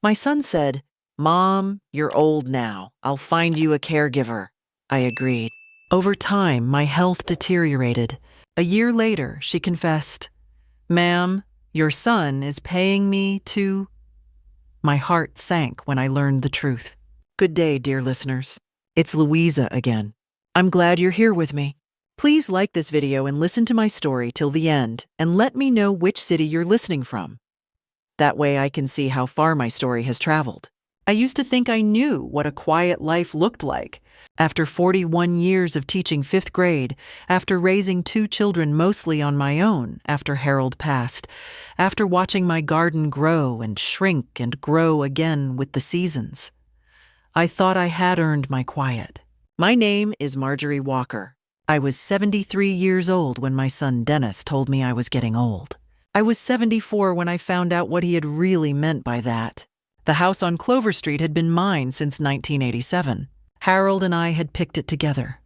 My son said, "Mom, you're old now. I'll find you a caregiver." I agreed. Over time, my health deteriorated. A year later, she confessed, "Ma'am, your son is paying me to—" My heart sank when I learned the truth. Good day, dear listeners. It's Louisa again. I'm glad you're here with me. Please like this video and listen to my story till the end, and let me know which city you're listening from. That way I can see how far my story has traveled. I used to think I knew what a quiet life looked like. After 41 years of teaching 5th grade, after raising 2 children mostly on my own after Harold passed, after watching my garden grow and shrink and grow again with the seasons, I thought I had earned my quiet. My name is Marjorie Walker. I was 73 years old when my son Dennis told me I was getting old. I was 74 when I found out what he had really meant by that. The house on Clover Street had been mine since 1987. Harold and I had picked it together.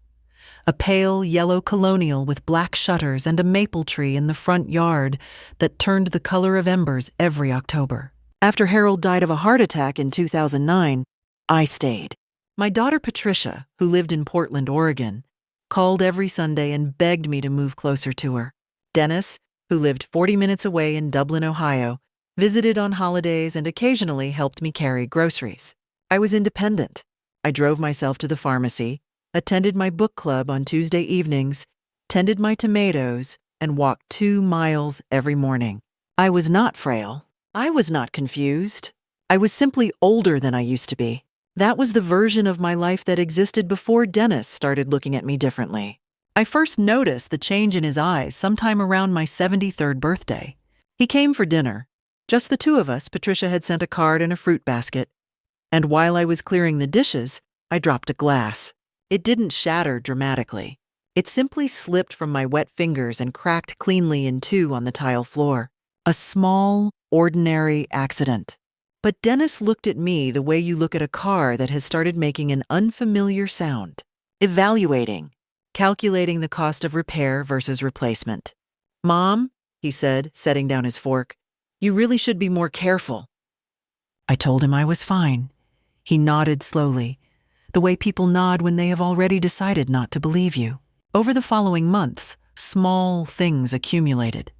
A pale yellow colonial with black shutters and a maple tree in the front yard that turned the color of embers every October. After Harold died of a heart attack in 2009, I stayed. My daughter Patricia, who lived in Portland, Oregon, called every Sunday and begged me to move closer to her. Dennis, who lived 40 minutes away in Dublin, Ohio, visited on holidays and occasionally helped me carry groceries. I was independent. I drove myself to the pharmacy, attended my book club on Tuesday evenings, tended my tomatoes, and walked 2 miles every morning. I was not frail. I was not confused. I was simply older than I used to be. That was the version of my life that existed before Dennis started looking at me differently. I first noticed the change in his eyes sometime around my 73rd birthday. He came for dinner. Just the 2 of us. Patricia had sent a card and a fruit basket. And while I was clearing the dishes, I dropped a glass. It didn't shatter dramatically. It simply slipped from my wet fingers and cracked cleanly in 2 on the tile floor. A small, ordinary accident. But Dennis looked at me the way you look at a car that has started making an unfamiliar sound. Evaluating. Calculating the cost of repair versus replacement. "Mom," he said, setting down his fork, "you really should be more careful." I told him I was fine. He nodded slowly, the way people nod when they have already decided not to believe you. Over the following months, small things accumulated.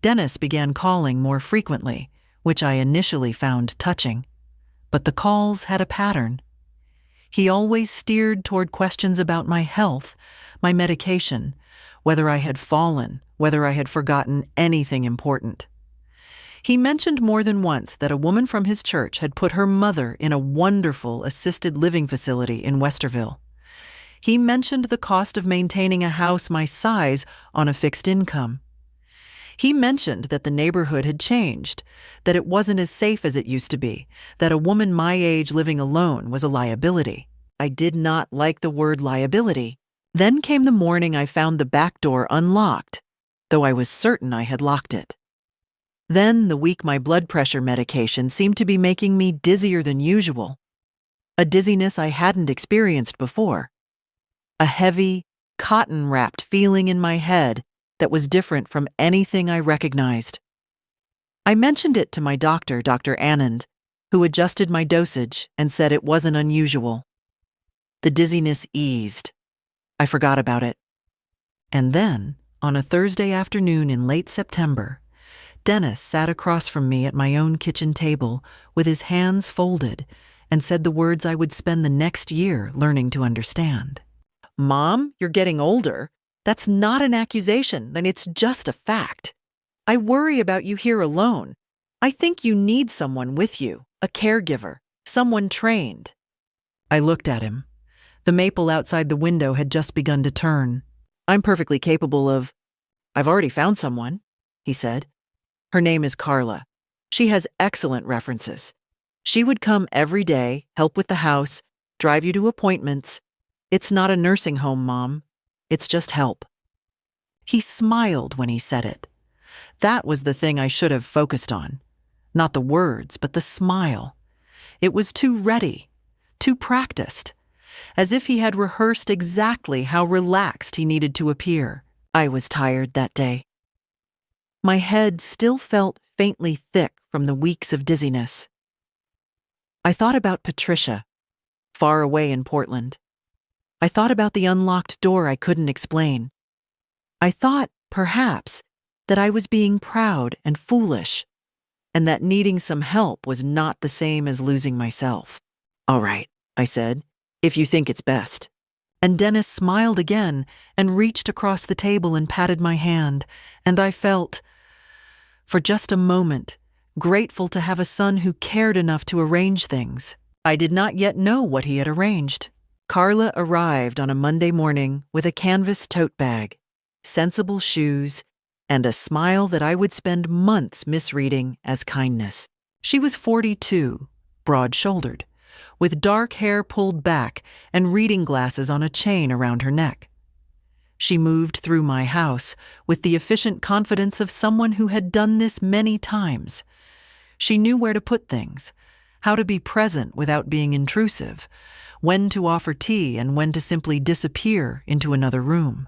Dennis began calling more frequently, which I initially found touching. But the calls had a pattern. He always steered toward questions about my health, my medication, whether I had fallen, whether I had forgotten anything important. He mentioned more than once that a woman from his church had put her mother in a wonderful assisted living facility in Westerville. He mentioned the cost of maintaining a house my size on a fixed income. He mentioned that the neighborhood had changed, that it wasn't as safe as it used to be, that a woman my age living alone was a liability. I did not like the word liability. Then came the morning I found the back door unlocked, though I was certain I had locked it. Then the week my blood pressure medication seemed to be making me dizzier than usual, a dizziness I hadn't experienced before. A heavy, cotton-wrapped feeling in my head that was different from anything I recognized. I mentioned it to my doctor, Dr. Anand, who adjusted my dosage and said it wasn't unusual. The dizziness eased. I forgot about it. And then, on a Thursday afternoon in late September, Dennis sat across from me at my own kitchen table with his hands folded and said the words I would spend the next year learning to understand. "Mom, you're getting older. That's not an accusation, then it's just a fact. I worry about you here alone. I think you need someone with you, a caregiver, someone trained." I looked at him. The maple outside the window had just begun to turn. "I'm perfectly capable of—" "I've already found someone," he said. "Her name is Carla. She has excellent references. She would come every day, help with the house, drive you to appointments. It's not a nursing home, Mom. It's just help." He smiled when he said it. That was the thing I should have focused on. Not the words, but the smile. It was too ready, too practiced, as if he had rehearsed exactly how relaxed he needed to appear. I was tired that day. My head still felt faintly thick from the weeks of dizziness. I thought about Patricia, far away in Portland. I thought about the unlocked door I couldn't explain. I thought, perhaps, that I was being proud and foolish, and that needing some help was not the same as losing myself. "All right," I said, "if you think it's best." And Dennis smiled again and reached across the table and patted my hand, and I felt, for just a moment, grateful to have a son who cared enough to arrange things. I did not yet know what he had arranged. Carla arrived on a Monday morning with a canvas tote bag, sensible shoes, and a smile that I would spend months misreading as kindness. She was 42, broad-shouldered, with dark hair pulled back and reading glasses on a chain around her neck. She moved through my house with the efficient confidence of someone who had done this many times. She knew where to put things, how to be present without being intrusive, when to offer tea and when to simply disappear into another room.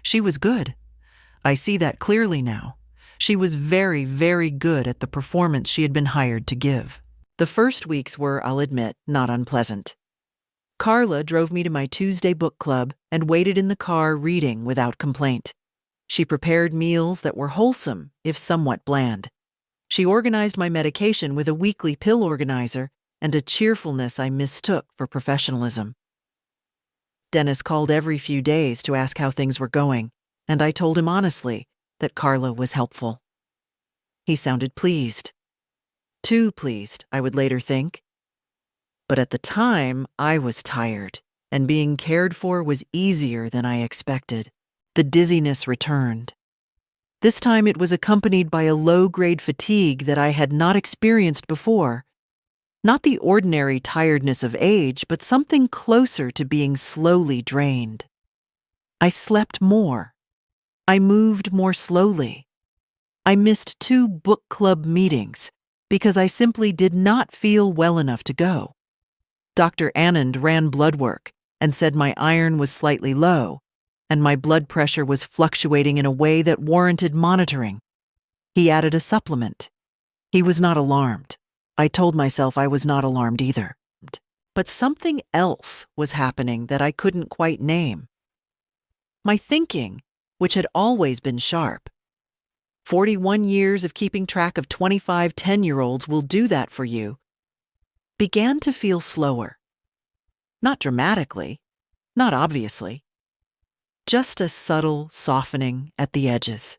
She was good. I see that clearly now. She was very, very good at the performance she had been hired to give. The first weeks were, I'll admit, not unpleasant. Carla drove me to my Tuesday book club and waited in the car reading without complaint. She prepared meals that were wholesome, if somewhat bland. She organized my medication with a weekly pill organizer and a cheerfulness I mistook for professionalism. Dennis called every few days to ask how things were going, and I told him honestly that Carla was helpful. He sounded pleased. Too pleased, I would later think. But at the time, I was tired, and being cared for was easier than I expected. The dizziness returned. This time it was accompanied by a low-grade fatigue that I had not experienced before. Not the ordinary tiredness of age, but something closer to being slowly drained. I slept more. I moved more slowly. I missed 2 book club meetings because I simply did not feel well enough to go. Dr. Anand ran blood work and said my iron was slightly low, and my blood pressure was fluctuating in a way that warranted monitoring. He added a supplement. He was not alarmed. I told myself I was not alarmed either. But something else was happening that I couldn't quite name. My thinking, which had always been sharp. 41 years of keeping track of 25 10-year-olds will do that for you, began to feel slower. Not dramatically, not obviously. Just a subtle softening at the edges.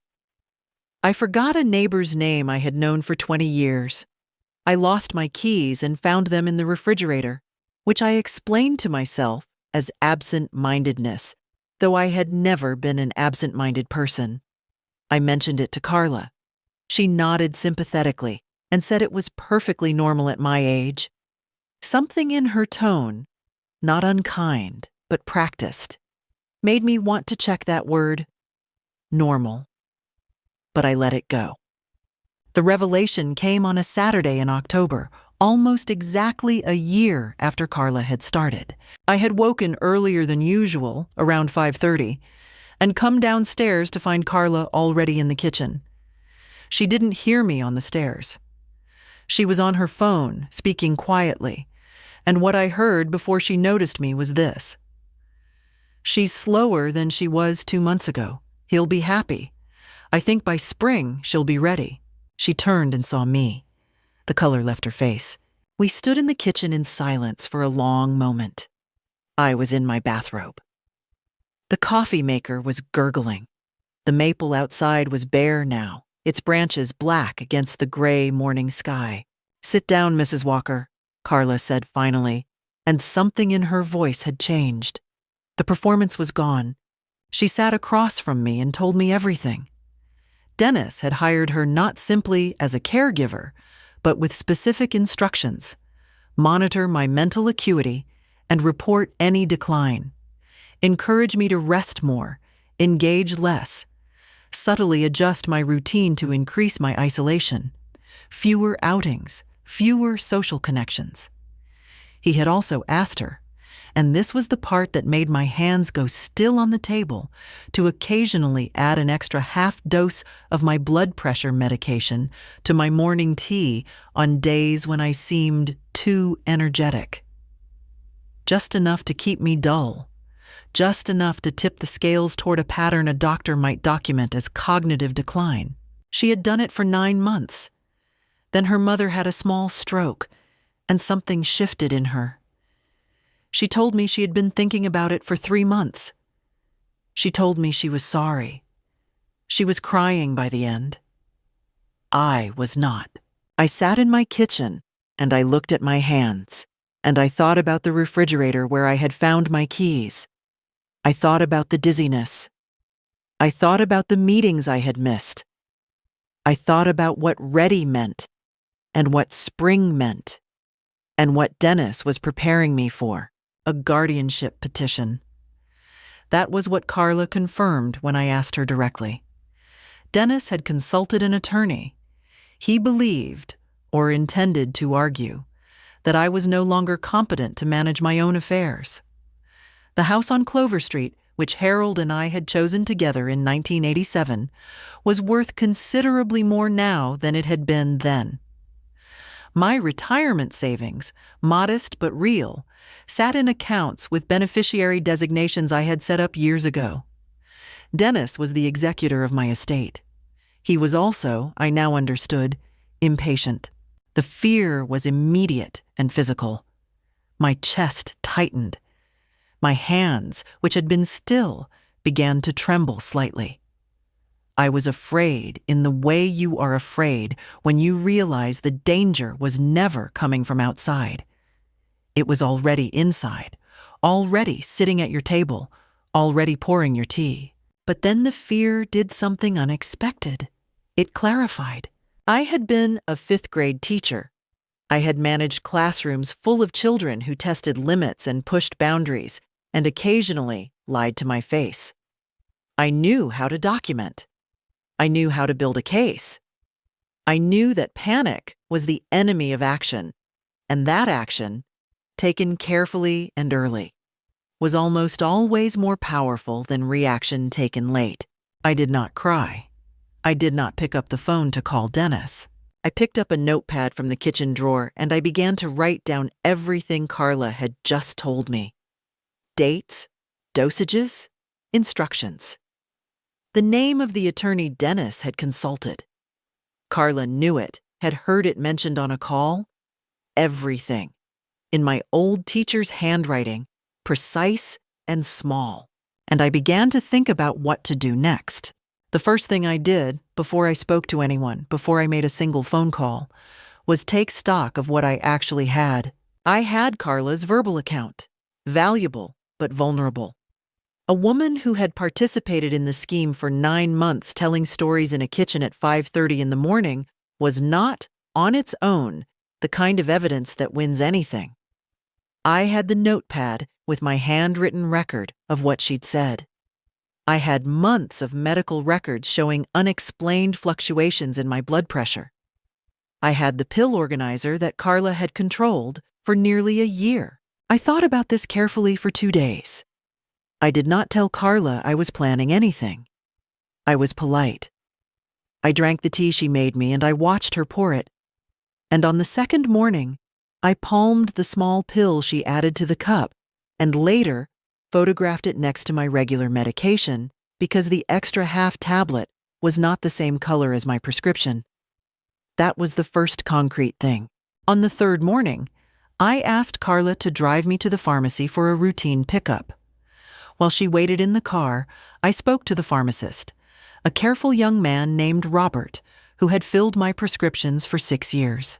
I forgot a neighbor's name I had known for 20 years. I lost my keys and found them in the refrigerator, which I explained to myself as absent-mindedness, though I had never been an absent-minded person. I mentioned it to Carla. She nodded sympathetically and said it was perfectly normal at my age. Something in her tone, not unkind, but practiced, made me want to check that word, normal. But I let it go. The revelation came on a Saturday in October, almost exactly a year after Carla had started. I had woken earlier than usual, around 5:30, and come downstairs to find Carla already in the kitchen. She didn't hear me on the stairs. She was on her phone, speaking quietly, and what I heard before she noticed me was this. "She's slower than she was 2 months ago. He'll be happy. I think by spring she'll be ready." She turned and saw me. The color left her face. We stood in the kitchen in silence for a long moment. I was in my bathrobe. The coffee maker was gurgling. The maple outside was bare now, its branches black against the gray morning sky. "Sit down, Mrs. Walker," Carla said finally, and something in her voice had changed. The performance was gone. She sat across from me and told me everything. Dennis had hired her not simply as a caregiver, but with specific instructions: monitor my mental acuity and report any decline, encourage me to rest more, engage less, subtly adjust my routine to increase my isolation, fewer outings, fewer social connections. He had also asked her, And this was the part that made my hands go still on the table to occasionally add an extra half dose of my blood pressure medication to my morning tea on days when I seemed too energetic. Just enough to keep me dull, just enough to tip the scales toward a pattern a doctor might document as cognitive decline. She had done it for 9 months. Then her mother had a small stroke, and something shifted in her. She told me she had been thinking about it for 3 months. She told me she was sorry. She was crying by the end. I was not. I sat in my kitchen, and I looked at my hands, and I thought about the refrigerator where I had found my keys. I thought about the dizziness. I thought about the meetings I had missed. I thought about what ready meant, and what spring meant, and what Dennis was preparing me for. A guardianship petition. That was what Carla confirmed when I asked her directly. Dennis had consulted an attorney. He believed, or intended to argue, that I was no longer competent to manage my own affairs. The house on Clover Street, which Harold and I had chosen together in 1987, was worth considerably more now than it had been then. My retirement savings, modest but real, sat in accounts with beneficiary designations I had set up years ago. Dennis was the executor of my estate. He was also, I now understood, impatient. The fear was immediate and physical. My chest tightened. My hands, which had been still, began to tremble slightly. I was afraid in the way you are afraid when you realize the danger was never coming from outside. It was already inside, already sitting at your table, already pouring your tea. But then the fear did something unexpected. It clarified. I had been a 5th grade teacher. I had managed classrooms full of children who tested limits and pushed boundaries, and occasionally lied to my face. I knew how to document. I knew how to build a case. I knew that panic was the enemy of action, and that action, taken carefully and early, was almost always more powerful than reaction taken late. I did not cry. I did not pick up the phone to call Dennis. I picked up a notepad from the kitchen drawer and I began to write down everything Carla had just told me. Dates, dosages, instructions. The name of the attorney Dennis had consulted. Carla knew it, had heard it mentioned on a call. Everything. In my old teacher's handwriting, precise and small. And I began to think about what to do next. The first thing I did, before I spoke to anyone, before I made a single phone call, was take stock of what I actually had. I had Carla's verbal account. Valuable, but vulnerable. A woman who had participated in the scheme for 9 months telling stories in a kitchen at 5:30 in the morning was not, on its own, the kind of evidence that wins anything. I had the notepad with my handwritten record of what she'd said. I had months of medical records showing unexplained fluctuations in my blood pressure. I had the pill organizer that Carla had controlled for nearly a year. I thought about this carefully for 2 days. I did not tell Carla I was planning anything. I was polite. I drank the tea she made me and I watched her pour it. And on the second morning, I palmed the small pill she added to the cup and later photographed it next to my regular medication because the extra half tablet was not the same color as my prescription. That was the first concrete thing. On the third morning, I asked Carla to drive me to the pharmacy for a routine pickup. While she waited in the car, I spoke to the pharmacist, a careful young man named Robert, who had filled my prescriptions for 6 years.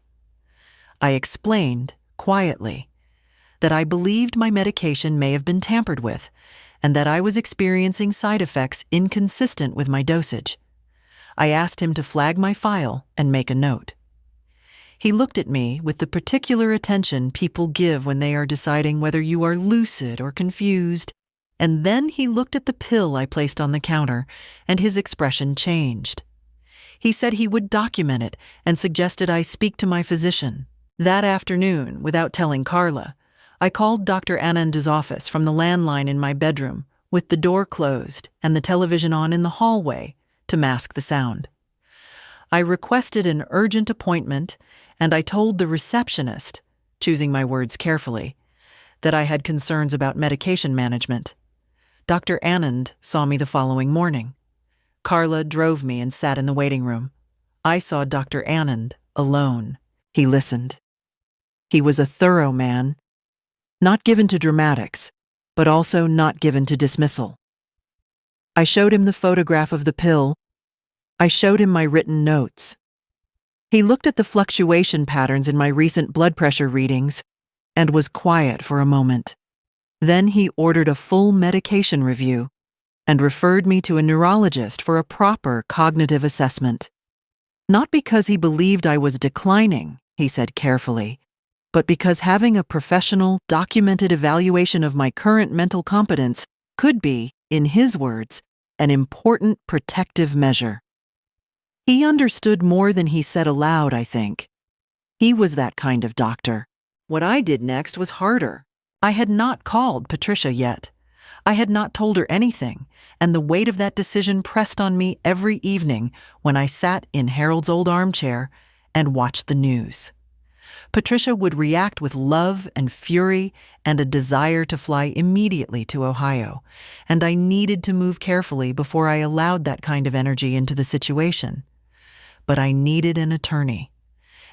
I explained, quietly, that I believed my medication may have been tampered with, and that I was experiencing side effects inconsistent with my dosage. I asked him to flag my file and make a note. He looked at me with the particular attention people give when they are deciding whether you are lucid or confused, and then he looked at the pill I placed on the counter, and his expression changed. He said he would document it and suggested I speak to my physician. That afternoon, without telling Carla, I called Dr. Anand's office from the landline in my bedroom, with the door closed and the television on in the hallway to mask the sound. I requested an urgent appointment, and I told the receptionist, choosing my words carefully, that I had concerns about medication management. Dr. Anand saw me the following morning. Carla drove me and sat in the waiting room. I saw Dr. Anand alone. He listened. He was a thorough man, not given to dramatics, but also not given to dismissal. I showed him the photograph of the pill. I showed him my written notes. He looked at the fluctuation patterns in my recent blood pressure readings and was quiet for a moment. Then he ordered a full medication review and referred me to a neurologist for a proper cognitive assessment. Not because he believed I was declining, he said carefully, but because having a professional, documented evaluation of my current mental competence could be, in his words, an important protective measure. He understood more than he said aloud, I think. He was that kind of doctor. What I did next was harder. I had not called Patricia yet. I had not told her anything, and the weight of that decision pressed on me every evening when I sat in Harold's old armchair and watched the news. Patricia would react with love and fury and a desire to fly immediately to Ohio, and I needed to move carefully before I allowed that kind of energy into the situation. But I needed an attorney,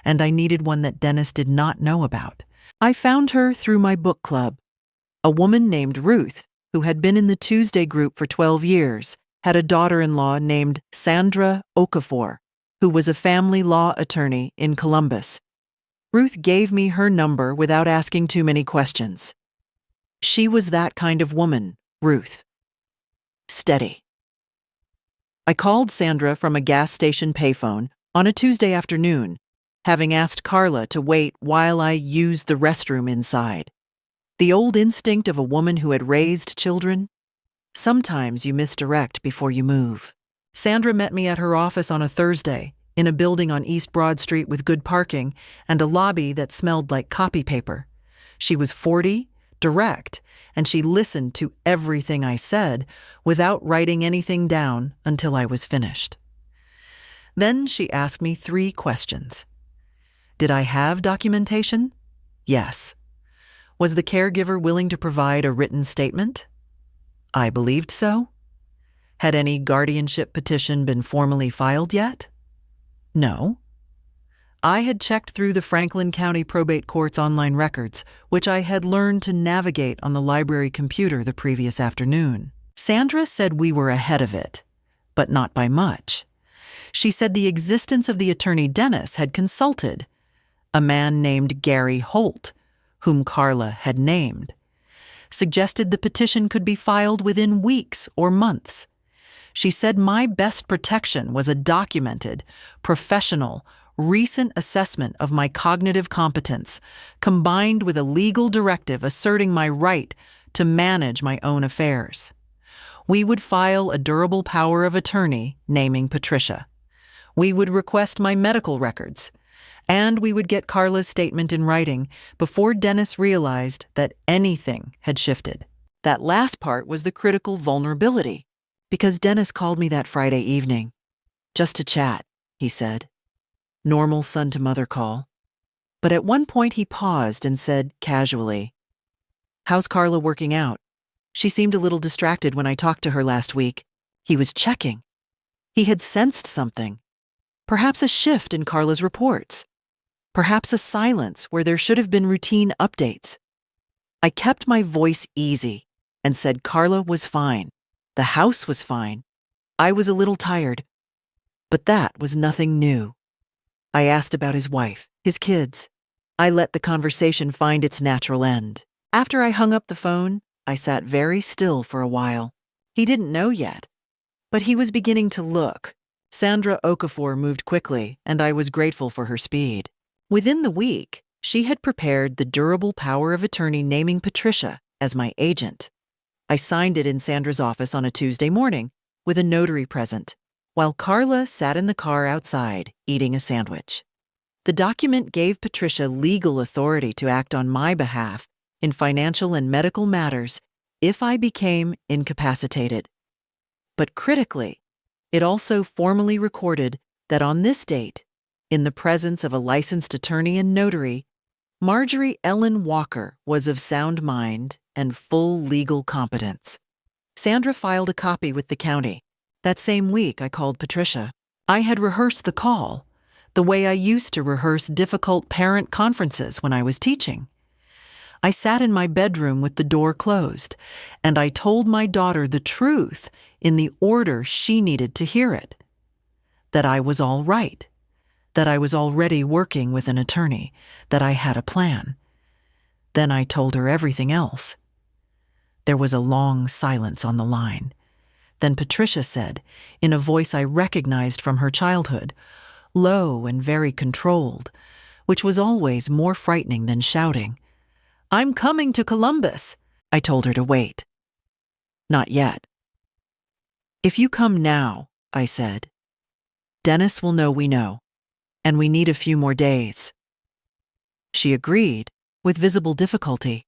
and I needed one that Dennis did not know about. I found her through my book club. A woman named Ruth, who had been in the Tuesday group for 12 years, had a daughter-in-law named Sandra Okafor, who was a family law attorney in Columbus. Ruth gave me her number without asking too many questions. She was that kind of woman, Ruth. Steady. I called Sandra from a gas station payphone on a Tuesday afternoon, having asked Carla to wait while I used the restroom inside. The old instinct of a woman who had raised children. Sometimes you misdirect before you move. Sandra met me at her office on a Thursday, in a building on East Broad Street with good parking and a lobby that smelled like copy paper. She was 40, direct, and she listened to everything I said without writing anything down until I was finished. Then she asked me 3 questions. Did I have documentation? Yes. Was the caregiver willing to provide a written statement? I believed so. Had any guardianship petition been formally filed yet? No. I had checked through the Franklin County Probate Court's online records, which I had learned to navigate on the library computer the previous afternoon. Sandra said we were ahead of it, but not by much. She said the existence of the attorney Dennis had consulted, a man named Gary Holt, whom Carla had named, suggested the petition could be filed within weeks or months. She said my best protection was a documented, professional, recent assessment of my cognitive competence, combined with a legal directive asserting my right to manage my own affairs. We would file a durable power of attorney naming Patricia. We would request my medical records, and we would get Carla's statement in writing before Dennis realized that anything had shifted. That last part was the critical vulnerability, because Dennis called me that Friday evening. Just to chat, he said. Normal son-to-mother call. But at one point he paused and said casually, "How's Carla working out? She seemed a little distracted when I talked to her last week." He was checking. He had sensed something. Perhaps a shift in Carla's reports. Perhaps a silence where there should have been routine updates. I kept my voice easy and said Carla was fine. The house was fine. I was a little tired. But that was nothing new. I asked about his wife, his kids. I let the conversation find its natural end. After I hung up the phone, I sat very still for a while. He didn't know yet, but he was beginning to look. Sandra Okafor moved quickly, and I was grateful for her speed. Within the week, she had prepared the durable power of attorney naming Patricia as my agent. I signed it in Sandra's office on a Tuesday morning with a notary present, while Carla sat in the car outside eating a sandwich. The document gave Patricia legal authority to act on my behalf in financial and medical matters if I became incapacitated. But critically, it also formally recorded that on this date, in the presence of a licensed attorney and notary, Marjorie Ellen Walker was of sound mind and full legal competence. Sandra filed a copy with the county. That same week, I called Patricia. I had rehearsed the call, the way I used to rehearse difficult parent conferences when I was teaching. I sat in my bedroom with the door closed, and I told my daughter the truth in the order she needed to hear it. That I was all right, that I was already working with an attorney, that I had a plan. Then I told her everything else. There was a long silence on the line. Then Patricia said, in a voice I recognized from her childhood, low and very controlled, which was always more frightening than shouting, "I'm coming to Columbus." I told her to wait. Not yet. If you come now, I said, Dennis will know we know, and we need a few more days. She agreed, with visible difficulty.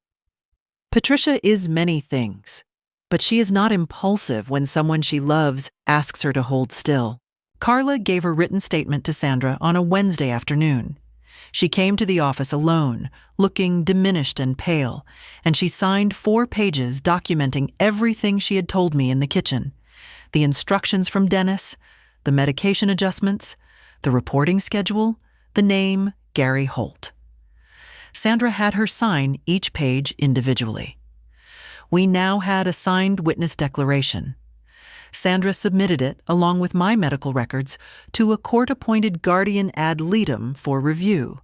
Patricia is many things, but she is not impulsive when someone she loves asks her to hold still. Carla gave her written statement to Sandra on a Wednesday afternoon. She came to the office alone, looking diminished and pale, and she signed 4 pages documenting everything she had told me in the kitchen: the instructions from Dennis, the medication adjustments, the reporting schedule, the name Gary Holt. Sandra had her sign each page individually. We now had a signed witness declaration. Sandra submitted it, along with my medical records, to a court-appointed guardian ad litem for review,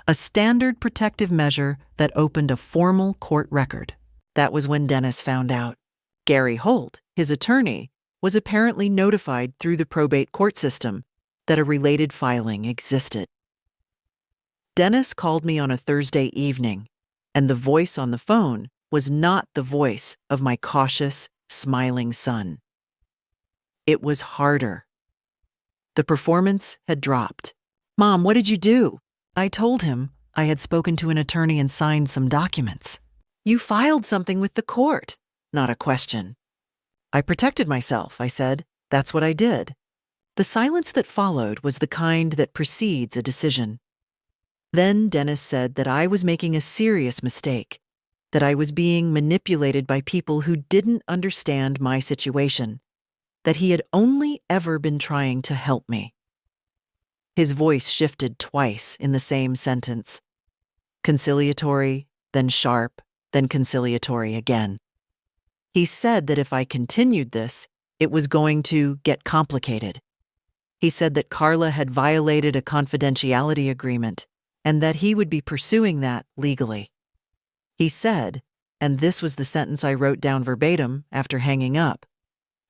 a standard protective measure that opened a formal court record. That was when Dennis found out. Gary Holt, his attorney, was apparently notified through the probate court system that a related filing existed. Dennis called me on a Thursday evening, and the voice on the phone was not the voice of my cautious, smiling son. It was harder. The performance had dropped. "Mom, what did you do?" I told him I had spoken to an attorney and signed some documents. "You filed something with the court." Not a question. "I protected myself," I said. "That's what I did." The silence that followed was the kind that precedes a decision. Then Dennis said that I was making a serious mistake, that I was being manipulated by people who didn't understand my situation, that he had only ever been trying to help me. His voice shifted twice in the same sentence. Conciliatory, then sharp, then conciliatory again. He said that if I continued this, it was going to get complicated. He said that Carla had violated a confidentiality agreement and that he would be pursuing that legally. He said, and this was the sentence I wrote down verbatim after hanging up,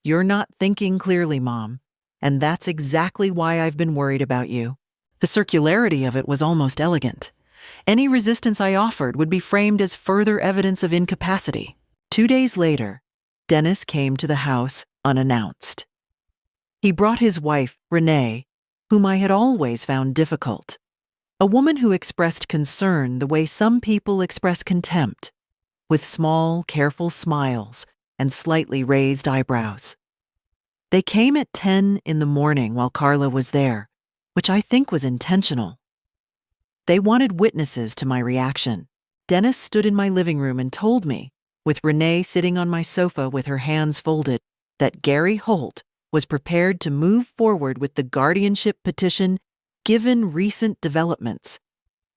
"You're not thinking clearly, Mom, and that's exactly why I've been worried about you." The circularity of it was almost elegant. Any resistance I offered would be framed as further evidence of incapacity. 2 days later, Dennis came to the house unannounced. He brought his wife, Renee, whom I had always found difficult, a woman who expressed concern the way some people express contempt, with small, careful smiles and slightly raised eyebrows. They came at 10 in the morning while Carla was there, which I think was intentional. They wanted witnesses to my reaction. Dennis stood in my living room and told me, with Renee sitting on my sofa with her hands folded, that Gary Holt was prepared to move forward with the guardianship petition given recent developments,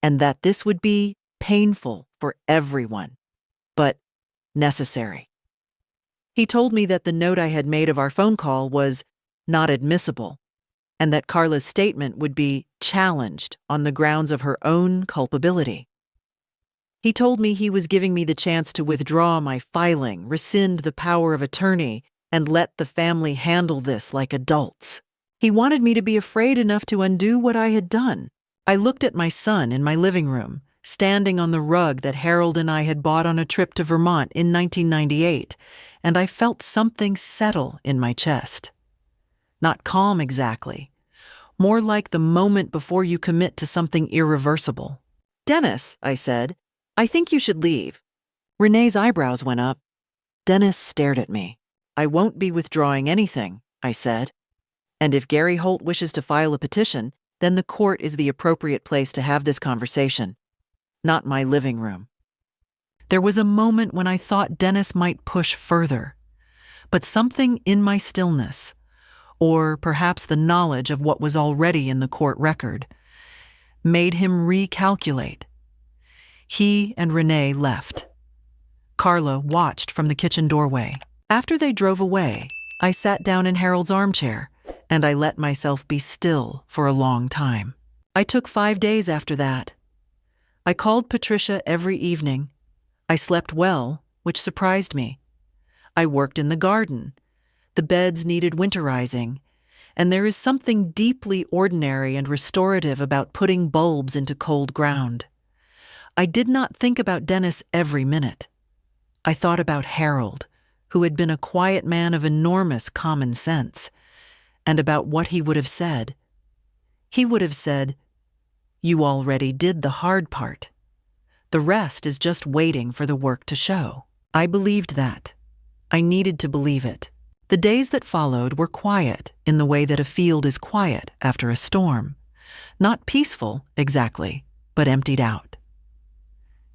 and that this would be painful for everyone, but necessary. He told me that the note I had made of our phone call was not admissible, and that Carla's statement would be challenged on the grounds of her own culpability. He told me he was giving me the chance to withdraw my filing, rescind the power of attorney, and let the family handle this like adults. He wanted me to be afraid enough to undo what I had done. I looked at my son in my living room, standing on the rug that Harold and I had bought on a trip to Vermont in 1998, and I felt something settle in my chest. Not calm exactly, more like the moment before you commit to something irreversible. "Dennis," I said, "I think you should leave. Renee's eyebrows went up. Dennis stared at me. I won't be withdrawing anything, I said. And if Gary Holt wishes to file a petition, then the court is the appropriate place to have this conversation, not my living room. There was a moment when I thought Dennis might push further, but something in my stillness, or perhaps the knowledge of what was already in the court record, made him recalculate. He and Renee left. Carla watched from the kitchen doorway. After they drove away, I sat down in Harold's armchair, and I let myself be still for a long time. I took 5 days after that. I called Patricia every evening. I slept well, which surprised me. I worked in the garden. The beds needed winterizing, and there is something deeply ordinary and restorative about putting bulbs into cold ground. I did not think about Dennis every minute. I thought about Harold, who had been a quiet man of enormous common sense, and about what he would have said. He would have said, "You already did the hard part. The rest is just waiting for the work to show." I believed that. I needed to believe it. The days that followed were quiet in the way that a field is quiet after a storm. Not peaceful, exactly, but emptied out.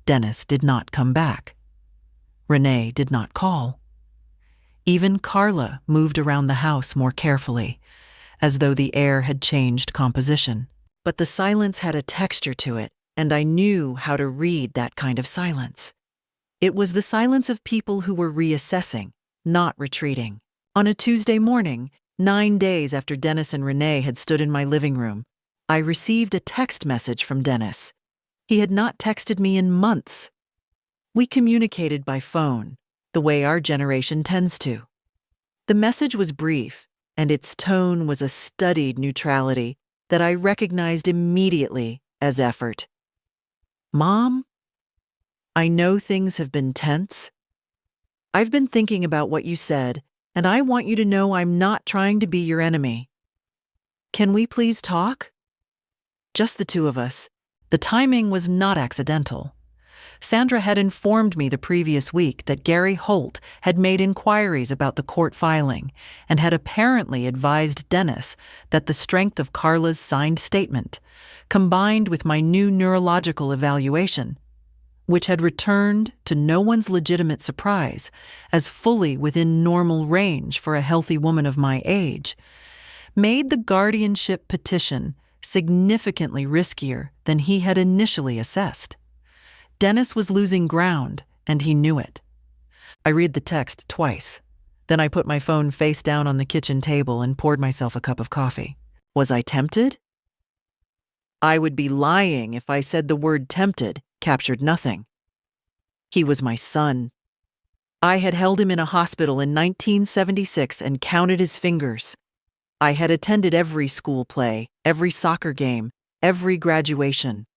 Dennis did not come back. Renee did not call. Even Carla moved around the house more carefully, as though the air had changed composition. But the silence had a texture to it, and I knew how to read that kind of silence. It was the silence of people who were reassessing, not retreating. On a Tuesday morning, 9 days after Dennis and Renee had stood in my living room, I received a text message from Dennis. He had not texted me in months. We communicated by phone, the way our generation tends to. The message was brief, and its tone was a studied neutrality that I recognized immediately as effort. "Mom, I know things have been tense. I've been thinking about what you said, and I want you to know I'm not trying to be your enemy. Can we please talk?" Just the two of us. The timing was not accidental. Sandra had informed me the previous week that Gary Holt had made inquiries about the court filing and had apparently advised Dennis that the strength of Carla's signed statement, combined with my new neurological evaluation, which had returned to no one's legitimate surprise as fully within normal range for a healthy woman of my age, made the guardianship petition significantly riskier than he had initially assessed. Dennis was losing ground, and he knew it. I read the text twice. Then I put my phone face down on the kitchen table and poured myself a cup of coffee. Was I tempted? I would be lying if I said the word tempted captured nothing. He was my son. I had held him in a hospital in 1976 and counted his fingers. I had attended every school play, every soccer game, every graduation.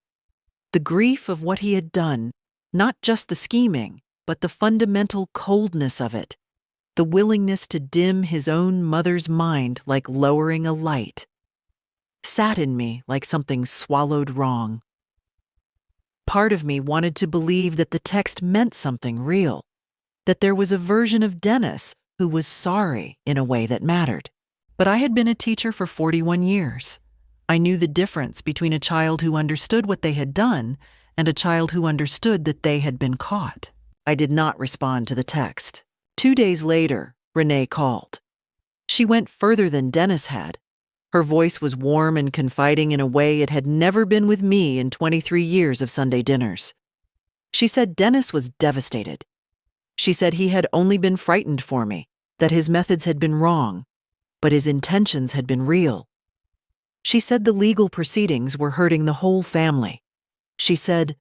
The grief of what he had done, not just the scheming, but the fundamental coldness of it, the willingness to dim his own mother's mind like lowering a light, sat in me like something swallowed wrong. Part of me wanted to believe that the text meant something real, that there was a version of Dennis who was sorry in a way that mattered. But I had been a teacher for 41 years. I knew the difference between a child who understood what they had done and a child who understood that they had been caught. I did not respond to the text. 2 days later, Renee called. She went further than Dennis had. Her voice was warm and confiding in a way it had never been with me in 23 years of Sunday dinners. She said Dennis was devastated. She said he had only been frightened for me, that his methods had been wrong, but his intentions had been real. She said the legal proceedings were hurting the whole family. She said,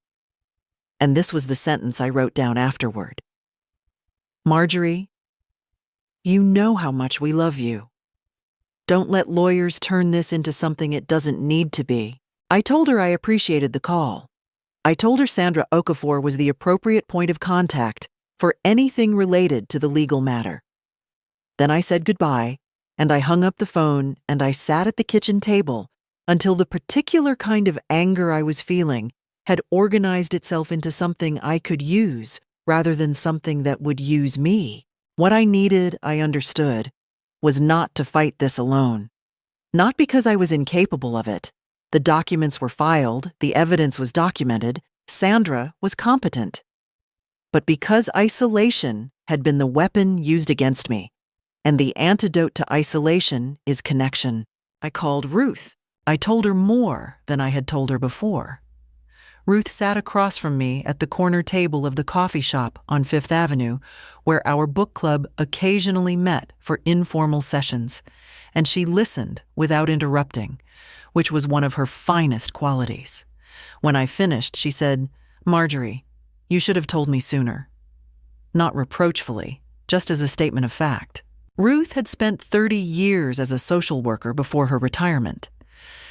and this was the sentence I wrote down afterward, "Marjorie, you know how much we love you. Don't let lawyers turn this into something it doesn't need to be." I told her I appreciated the call. I told her Sandra Okafor was the appropriate point of contact for anything related to the legal matter. Then I said goodbye, and I hung up the phone and I sat at the kitchen table until the particular kind of anger I was feeling had organized itself into something I could use rather than something that would use me. What I needed, I understood, was not to fight this alone. Not because I was incapable of it. The documents were filed, the evidence was documented, Sandra was competent. But because isolation had been the weapon used against me, and the antidote to isolation is connection. I called Ruth. I told her more than I had told her before. Ruth sat across from me at the corner table of the coffee shop on Fifth Avenue, where our book club occasionally met for informal sessions, and she listened without interrupting, which was one of her finest qualities. When I finished, she said, "Marjorie, you should have told me sooner." Not reproachfully, just as a statement of fact. Ruth had spent 30 years as a social worker before her retirement.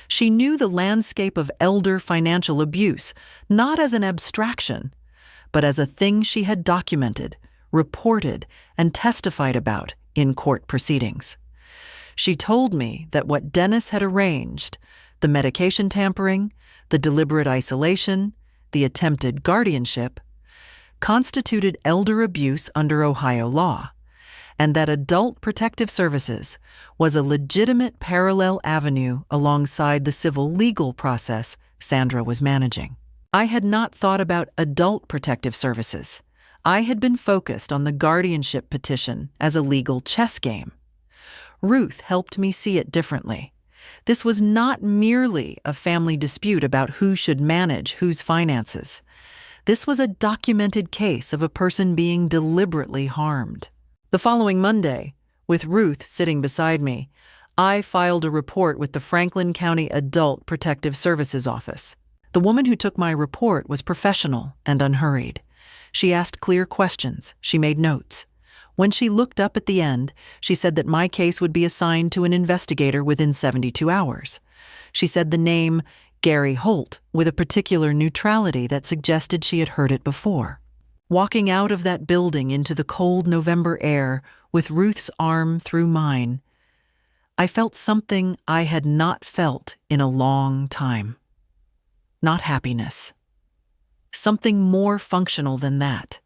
She knew the landscape of elder financial abuse, not as an abstraction, but as a thing she had documented, reported, and testified about in court proceedings. She told me that what Dennis had arranged, the medication tampering, the deliberate isolation, the attempted guardianship, constituted elder abuse under Ohio law, and that Adult Protective Services was a legitimate parallel avenue alongside the civil legal process Sandra was managing. I had not thought about Adult Protective Services. I had been focused on the guardianship petition as a legal chess game. Ruth helped me see it differently. This was not merely a family dispute about who should manage whose finances. This was a documented case of a person being deliberately harmed. The following Monday, with Ruth sitting beside me, I filed a report with the Franklin County Adult Protective Services Office. The woman who took my report was professional and unhurried. She asked clear questions. She made notes. When she looked up at the end, she said that my case would be assigned to an investigator within 72 hours. She said the name Gary Holt with a particular neutrality that suggested she had heard it before. Walking out of that building into the cold November air with Ruth's arm through mine, I felt something I had not felt in a long time. Not happiness. Something more functional than that.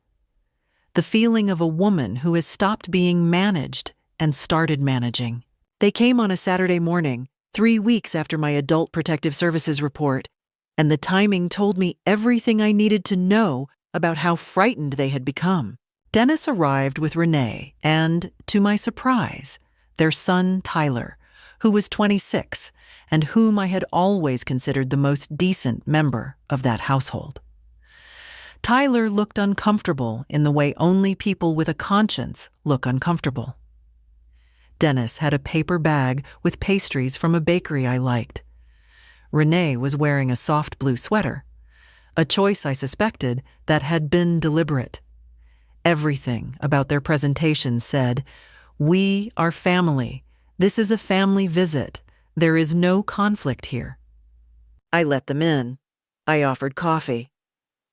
The feeling of a woman who has stopped being managed and started managing. They came on a Saturday morning, 3 weeks after my Adult Protective Services report, and the timing told me everything I needed to know about how frightened they had become. Dennis arrived with Renee and, to my surprise, their son Tyler, who was 26 and whom I had always considered the most decent member of that household. Tyler looked uncomfortable in the way only people with a conscience look uncomfortable. Dennis had a paper bag with pastries from a bakery I liked. Renee was wearing a soft blue sweater, a choice I suspected that had been deliberate. Everything about their presentation said, "We are family. This is a family visit. There is no conflict here." I let them in. I offered coffee.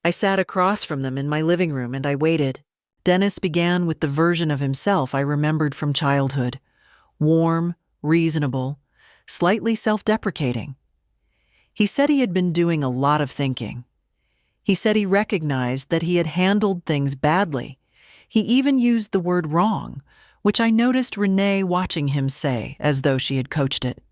I sat across from them in my living room and I waited. Dennis began with the version of himself I remembered from childhood. Warm, reasonable, slightly self-deprecating. He said he had been doing a lot of thinking. He said he recognized that he had handled things badly. He even used the word wrong, which I noticed Renee watching him say as though she had coached it.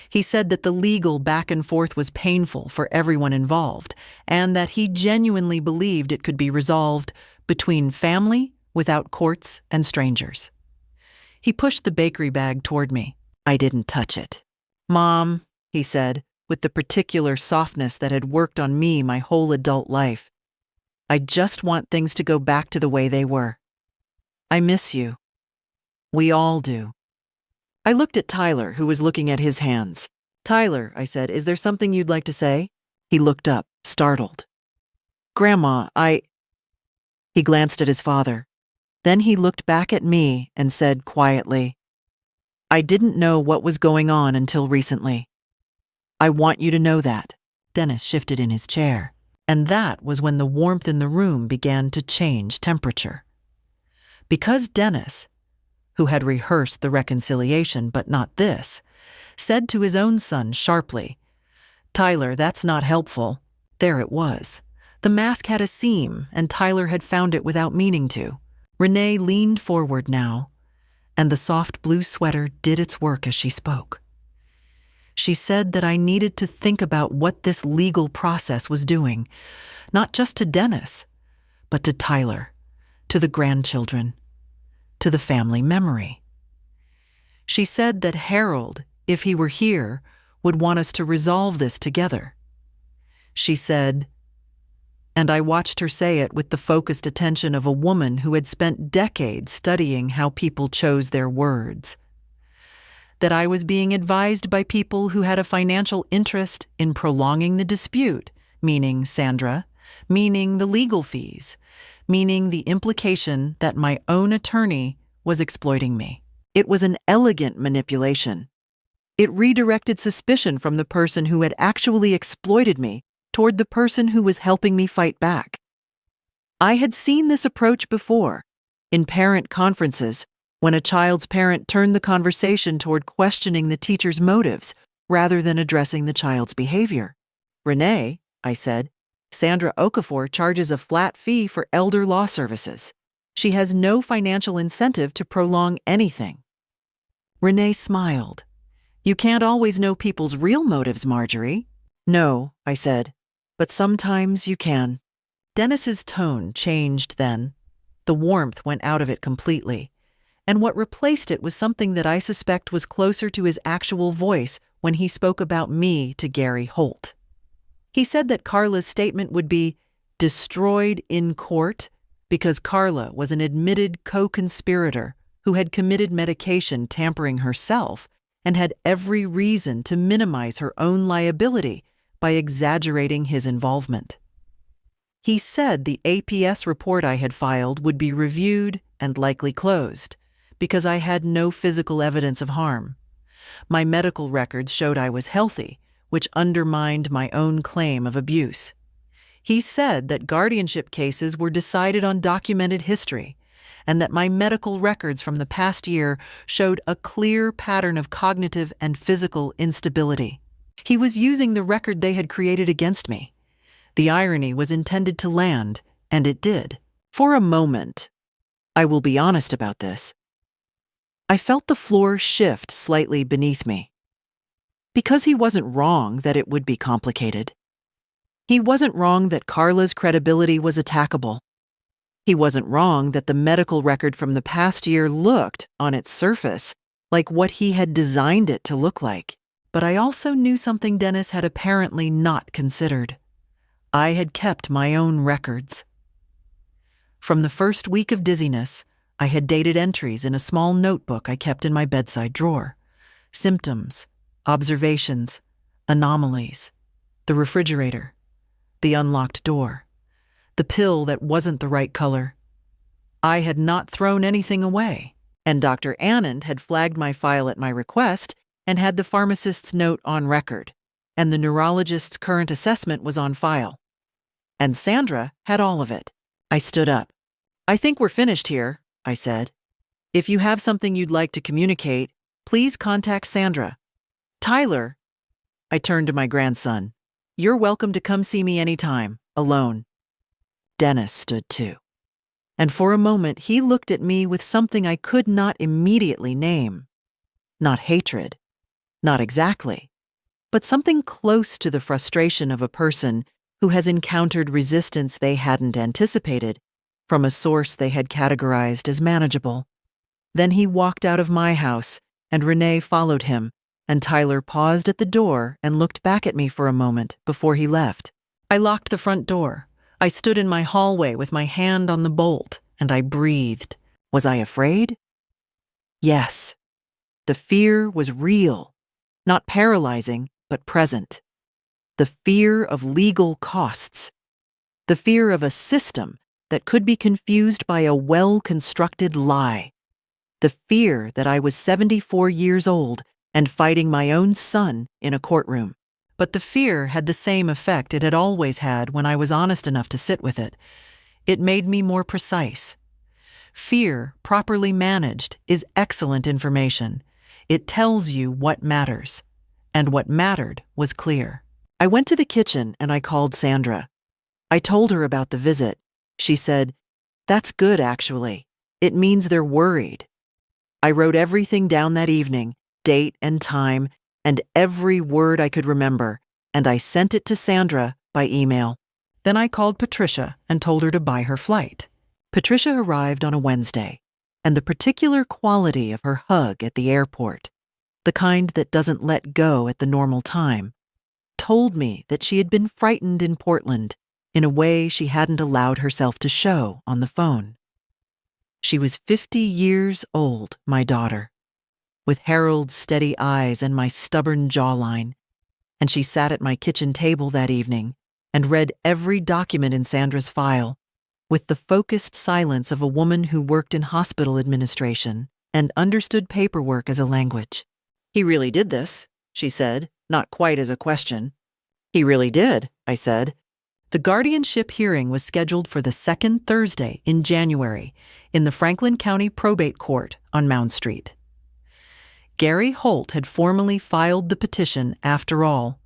He said that the legal back and forth was painful for everyone involved, and that he genuinely believed it could be resolved between family without courts and strangers. He pushed the bakery bag toward me. I didn't touch it. "Mom," he said, with the particular softness that had worked on me my whole adult life, "I just want things to go back to the way they were. I miss you. We all do." I looked at Tyler, who was looking at his hands. "Tyler," I said, "is there something you'd like to say?" He looked up, startled. "Grandma, He glanced at his father. Then he looked back at me and said quietly, "I didn't know what was going on until recently. I want you to know that." Dennis shifted in his chair, and that was when the warmth in the room began to change temperature. Because Dennis, who had rehearsed the reconciliation but not this, said to his own son sharply, "Tyler, that's not helpful," there it was. The mask had a seam, and Tyler had found it without meaning to. Renee leaned forward now, and the soft blue sweater did its work as she spoke. She said that I needed to think about what this legal process was doing, not just to Dennis, but to Tyler, to the grandchildren, to the family memory. She said that Harold, if he were here, would want us to resolve this together. She said, and I watched her say it with the focused attention of a woman who had spent decades studying how people chose their words, that I was being advised by people who had a financial interest in prolonging the dispute, meaning Sandra, meaning the legal fees, meaning the implication that my own attorney was exploiting me. It was an elegant manipulation. It redirected suspicion from the person who had actually exploited me toward the person who was helping me fight back. I had seen this approach before, in parent conferences, when a child's parent turned the conversation toward questioning the teacher's motives rather than addressing the child's behavior. Renee, I said, Sandra Okafor charges a flat fee for elder law services. She has no financial incentive to prolong anything. Renee smiled. You can't always know people's real motives, Marjorie. No, I said, but sometimes you can. Dennis's tone changed then. The warmth went out of it completely, and what replaced it was something that I suspect was closer to his actual voice when he spoke about me to Gary Holt. He said that Carla's statement would be destroyed in court because Carla was an admitted co-conspirator who had committed medication tampering herself and had every reason to minimize her own liability by exaggerating his involvement. He said the APS report I had filed would be reviewed and likely closed because I had no physical evidence of harm. My medical records showed I was healthy, which undermined my own claim of abuse. He said that guardianship cases were decided on documented history, and that my medical records from the past year showed a clear pattern of cognitive and physical instability. He was using the record they had created against me. The irony was intended to land, and it did. For a moment, I will be honest about this, I felt the floor shift slightly beneath me. Because he wasn't wrong that it would be complicated. He wasn't wrong that Carla's credibility was attackable. He wasn't wrong that the medical record from the past year looked, on its surface, like what he had designed it to look like. But I also knew something Dennis had apparently not considered. I had kept my own records. From the first week of dizziness, I had dated entries in a small notebook I kept in my bedside drawer. Symptoms, observations, anomalies, the refrigerator, the unlocked door, the pill that wasn't the right color. I had not thrown anything away, and Dr. Anand had flagged my file at my request and had the pharmacist's note on record, and the neurologist's current assessment was on file. And Sandra had all of it. I stood up. I think we're finished here, I said. If you have something you'd like to communicate, please contact Sandra. Tyler, I turned to my grandson. You're welcome to come see me anytime, alone. Dennis stood too. And for a moment he looked at me with something I could not immediately name. Not hatred. Not exactly. But something close to the frustration of a person who has encountered resistance they hadn't anticipated from a source they had categorized as manageable. Then he walked out of my house, and Renee followed him, and Tyler paused at the door and looked back at me for a moment before he left. I locked the front door. I stood in my hallway with my hand on the bolt, and I breathed. Was I afraid? Yes. The fear was real, not paralyzing, but present. The fear of legal costs. The fear of a system that could be confused by a well-constructed lie. The fear that I was 74 years old and fighting my own son in a courtroom. But the fear had the same effect it had always had when I was honest enough to sit with it. It made me more precise. Fear, properly managed, is excellent information. It tells you what matters. And what mattered was clear. I went to the kitchen and I called Sandra. I told her about the visit. She said, "That's good, actually. It means they're worried." I wrote everything down that evening, date and time, and every word I could remember, and I sent it to Sandra by email. Then I called Patricia and told her to buy her flight. Patricia arrived on a Wednesday, and the particular quality of her hug at the airport, the kind that doesn't let go at the normal time, told me that she had been frightened in Portland in a way she hadn't allowed herself to show on the phone. She was 50 years old, my daughter, with Harold's steady eyes and my stubborn jawline, and she sat at my kitchen table that evening and read every document in Sandra's file with the focused silence of a woman who worked in hospital administration and understood paperwork as a language. "He really did this," she said, not quite as a question. "He really did," I said. The guardianship hearing was scheduled for the second Thursday in January in the Franklin County Probate Court on Mound Street. Gary Holt had formally filed the petition after all,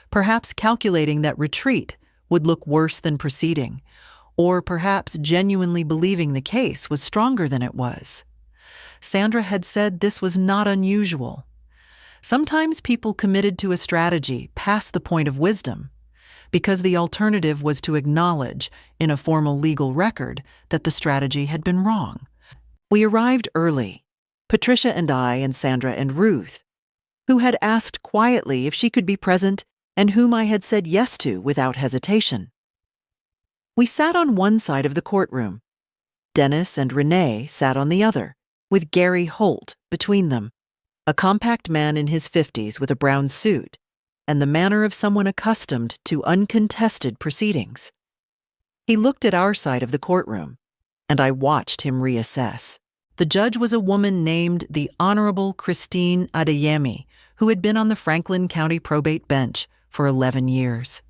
perhaps calculating that retreat would look worse than proceeding, or perhaps genuinely believing the case was stronger than it was. Sandra had said this was not unusual. Sometimes people committed to a strategy past the point of wisdom, because the alternative was to acknowledge, in a formal legal record, that the strategy had been wrong. We arrived early, Patricia and I and Sandra and Ruth, who had asked quietly if she could be present and whom I had said yes to without hesitation. We sat on one side of the courtroom. Dennis and Renee sat on the other, with Gary Holt between them, a compact man in his 50s with a brown suit, and the manner of someone accustomed to uncontested proceedings. He looked at our side of the courtroom, and I watched him reassess. The judge was a woman named the Honorable Christine Adeyemi, who had been on the Franklin County probate bench for 11 years.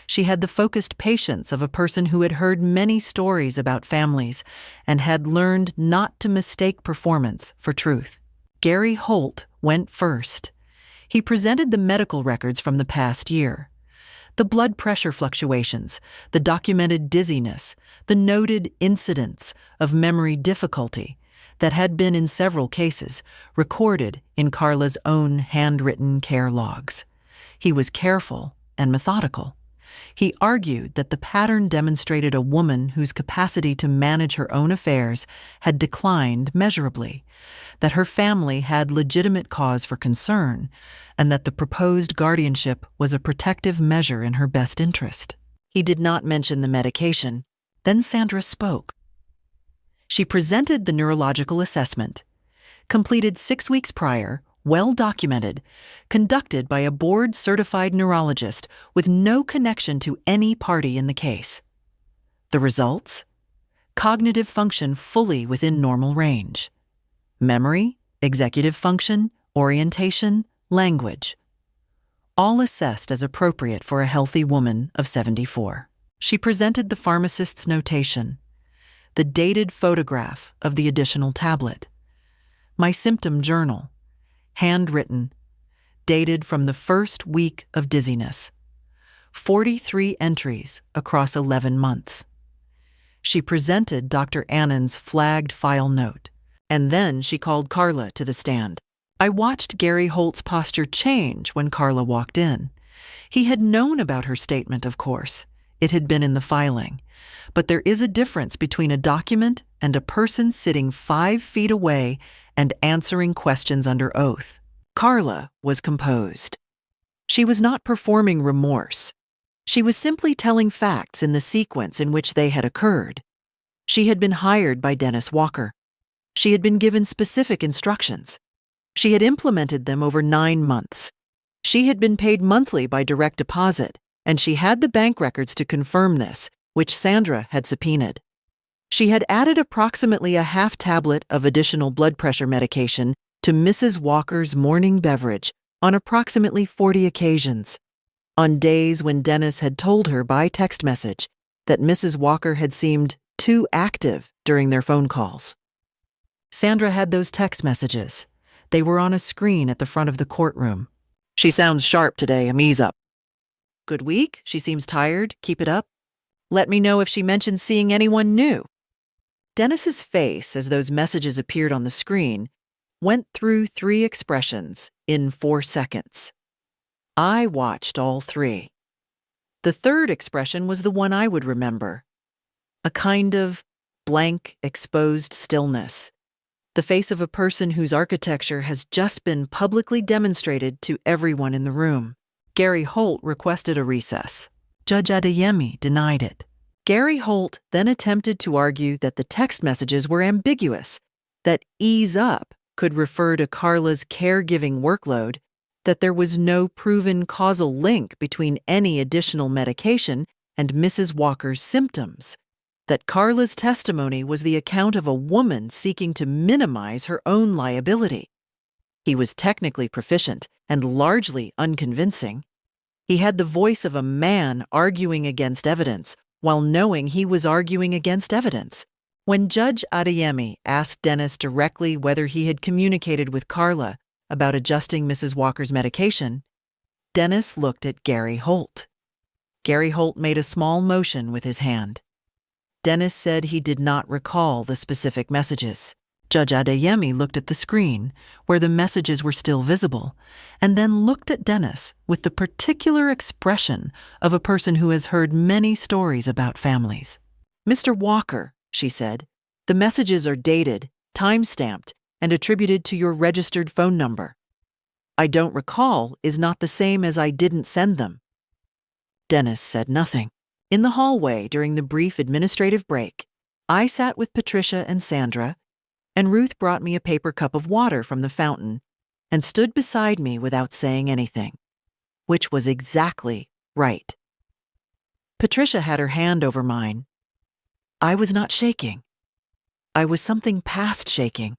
She had the focused patience of a person who had heard many stories about families and had learned not to mistake performance for truth. Gary Holt went first. He presented the medical records from the past year. The blood pressure fluctuations, the documented dizziness, the noted incidents of memory difficulty that had been in several cases recorded in Carla's own handwritten care logs. He was careful and methodical. He argued that the pattern demonstrated a woman whose capacity to manage her own affairs had declined measurably, that her family had legitimate cause for concern, and that the proposed guardianship was a protective measure in her best interest. He did not mention the medication. Then Sandra spoke. She presented the neurological assessment, completed 6 weeks prior, well documented, conducted by a board-certified neurologist with no connection to any party in the case. The results? Cognitive function fully within normal range. Memory, executive function, orientation, language. All assessed as appropriate for a healthy woman of 74. She presented the pharmacist's notation, the dated photograph of the additional tablet, my symptom journal, handwritten, dated from the first week of dizziness, 43 entries across 11 months. She presented Dr. Annan's flagged file note, and then she called Carla to the stand. I watched Gary Holt's posture change when Carla walked in. He had known about her statement, of course. It had been in the filing. But there is a difference between a document and a person sitting 5 feet away and answering questions under oath. Carla was composed. She was not performing remorse. She was simply telling facts in the sequence in which they had occurred. She had been hired by Dennis Walker. She had been given specific instructions. She had implemented them over 9 months. She had been paid monthly by direct deposit, and she had the bank records to confirm this, which Sandra had subpoenaed. She had added approximately a half tablet of additional blood pressure medication to Mrs. Walker's morning beverage on approximately 40 occasions, on days when Dennis had told her by text message that Mrs. Walker had seemed too active during their phone calls. Sandra had those text messages. They were on a screen at the front of the courtroom. "She sounds sharp today, I'm ease up." "Good week? She seems tired. Keep it up." Let me know if she mentioned seeing anyone new. Dennis's face, as those messages appeared on the screen, went through 3 expressions in 4 seconds. I watched all 3. The third expression was the one I would remember. A kind of blank, exposed stillness. The face of a person whose architecture has just been publicly demonstrated to everyone in the room. Gary Holt requested a recess. Judge Adeyemi denied it. Gary Holt then attempted to argue that the text messages were ambiguous, that ease up could refer to Carla's caregiving workload, that there was no proven causal link between any additional medication and Mrs. Walker's symptoms, that Carla's testimony was the account of a woman seeking to minimize her own liability. He was technically proficient and largely unconvincing. He had the voice of a man arguing against evidence while knowing he was arguing against evidence. When Judge Adeyemi asked Dennis directly whether he had communicated with Carla about adjusting Mrs. Walker's medication, Dennis looked at Gary Holt. Gary Holt made a small motion with his hand. Dennis said he did not recall the specific messages. Judge Adeyemi looked at the screen, where the messages were still visible, and then looked at Dennis with the particular expression of a person who has heard many stories about families. "Mr. Walker," she said, "the messages are dated, time-stamped, and attributed to your registered phone number. I don't recall is not the same as I didn't send them." Dennis said nothing. In the hallway during the brief administrative break, I sat with Patricia and Sandra, and Ruth brought me a paper cup of water from the fountain and stood beside me without saying anything, which was exactly right. Patricia had her hand over mine. I was not shaking. I was something past shaking.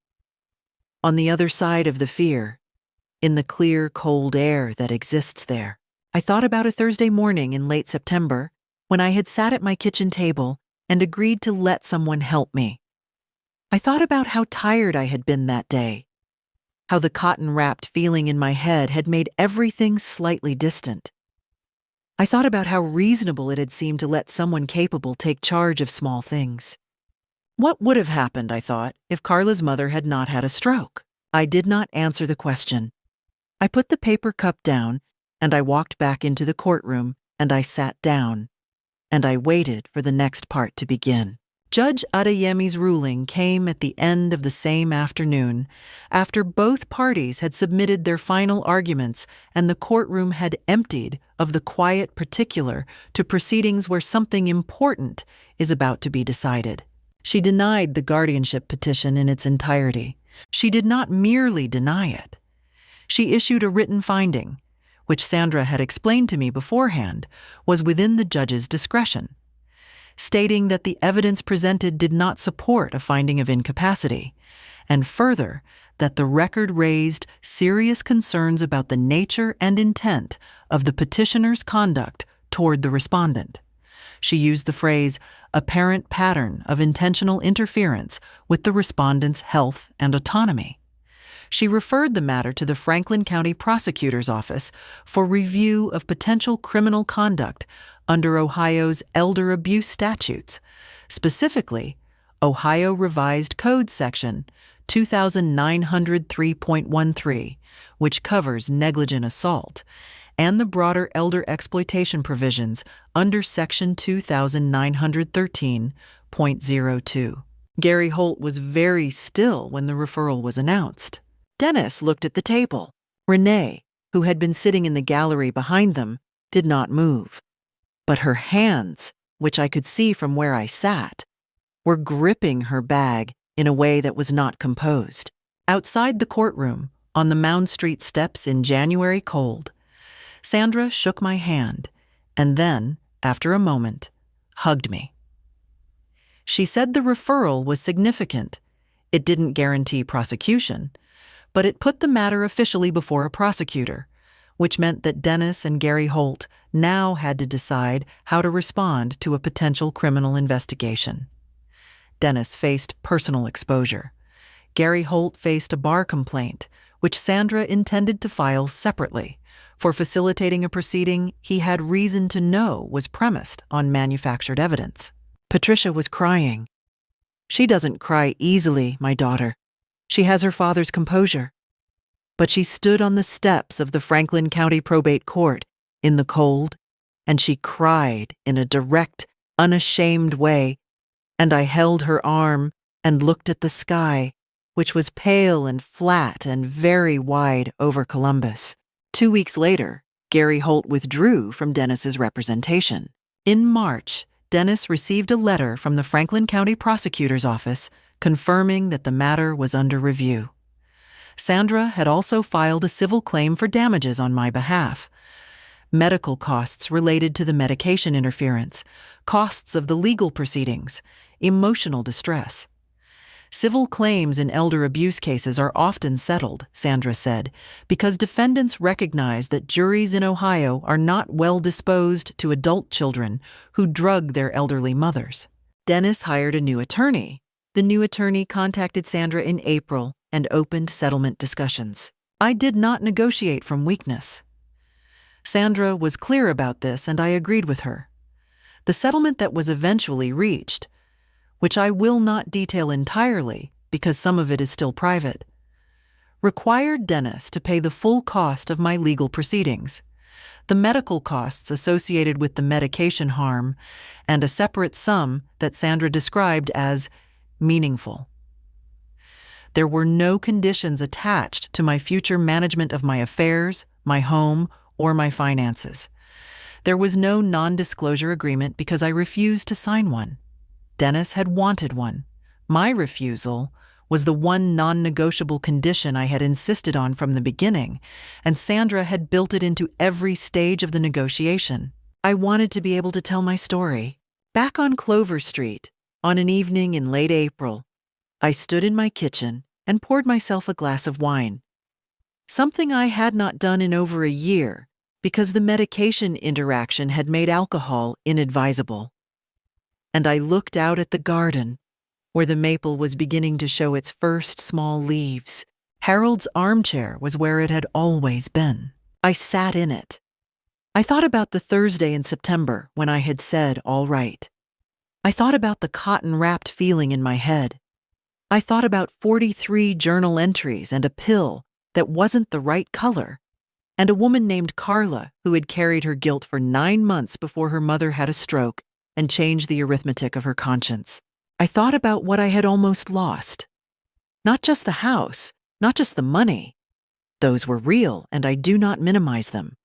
On the other side of the fear, in the clear, cold air that exists there, I thought about a Thursday morning in late September when I had sat at my kitchen table and agreed to let someone help me. I thought about how tired I had been that day, how the cotton-wrapped feeling in my head had made everything slightly distant. I thought about how reasonable it had seemed to let someone capable take charge of small things. What would have happened, I thought, if Carla's mother had not had a stroke? I did not answer the question. I put the paper cup down, and I walked back into the courtroom, and I sat down, and I waited for the next part to begin. Judge Adeyemi's ruling came at the end of the same afternoon, after both parties had submitted their final arguments and the courtroom had emptied of the quiet particular to proceedings where something important is about to be decided. She denied the guardianship petition in its entirety. She did not merely deny it. She issued a written finding, which Sandra had explained to me beforehand was within the judge's discretion, stating that the evidence presented did not support a finding of incapacity, and further, that the record raised serious concerns about the nature and intent of the petitioner's conduct toward the respondent. She used the phrase, apparent pattern of intentional interference with the respondent's health and autonomy. She referred the matter to the Franklin County Prosecutor's Office for review of potential criminal conduct under Ohio's elder abuse statutes, specifically Ohio Revised Code Section 2903.13, which covers negligent assault, and the broader elder exploitation provisions under Section 2913.02. Gary Holt was very still when the referral was announced. Dennis looked at the table. Renee, who had been sitting in the gallery behind them, did not move. But her hands, which I could see from where I sat, were gripping her bag in a way that was not composed. Outside the courtroom, on the Mound Street steps in January cold, Sandra shook my hand and then, after a moment, hugged me. She said the referral was significant. It didn't guarantee prosecution, but it put the matter officially before a prosecutor, which meant that Dennis and Gary Holt now had to decide how to respond to a potential criminal investigation. Dennis faced personal exposure. Gary Holt faced a bar complaint, which Sandra intended to file separately, for facilitating a proceeding he had reason to know was premised on manufactured evidence. Patricia was crying. She doesn't cry easily, my daughter. She has her father's composure. But she stood on the steps of the Franklin County Probate Court in the cold, and she cried in a direct, unashamed way, and I held her arm and looked at the sky, which was pale and flat and very wide over Columbus. 2 weeks later, Gary Holt withdrew from Dennis's representation. In March, Dennis received a letter from the Franklin County Prosecutor's Office confirming that the matter was under review. Sandra had also filed a civil claim for damages on my behalf. Medical costs related to the medication interference, costs of the legal proceedings, emotional distress. Civil claims in elder abuse cases are often settled, Sandra said, because defendants recognize that juries in Ohio are not well disposed to adult children who drug their elderly mothers. Dennis hired a new attorney. The new attorney contacted Sandra in April and opened settlement discussions. I did not negotiate from weakness. Sandra was clear about this, and I agreed with her. The settlement that was eventually reached, which I will not detail entirely because some of it is still private, required Dennis to pay the full cost of my legal proceedings, the medical costs associated with the medication harm, and a separate sum that Sandra described as meaningful. There were no conditions attached to my future management of my affairs, my home, or my finances. There was no non-disclosure agreement because I refused to sign one. Dennis had wanted one. My refusal was the one non-negotiable condition I had insisted on from the beginning, and Sandra had built it into every stage of the negotiation. I wanted to be able to tell my story. Back on Clover Street, on an evening in late April, I stood in my kitchen and poured myself a glass of wine. Something I had not done in over a year because the medication interaction had made alcohol inadvisable. And I looked out at the garden, where the maple was beginning to show its first small leaves. Harold's armchair was where it had always been. I sat in it. I thought about the Thursday in September when I had said, all right. I thought about the cotton-wrapped feeling in my head. I thought about 43 journal entries and a pill that wasn't the right color, and a woman named Carla who had carried her guilt for 9 months before her mother had a stroke and changed the arithmetic of her conscience. I thought about what I had almost lost. Not just the house, not just the money. Those were real, and I do not minimize them.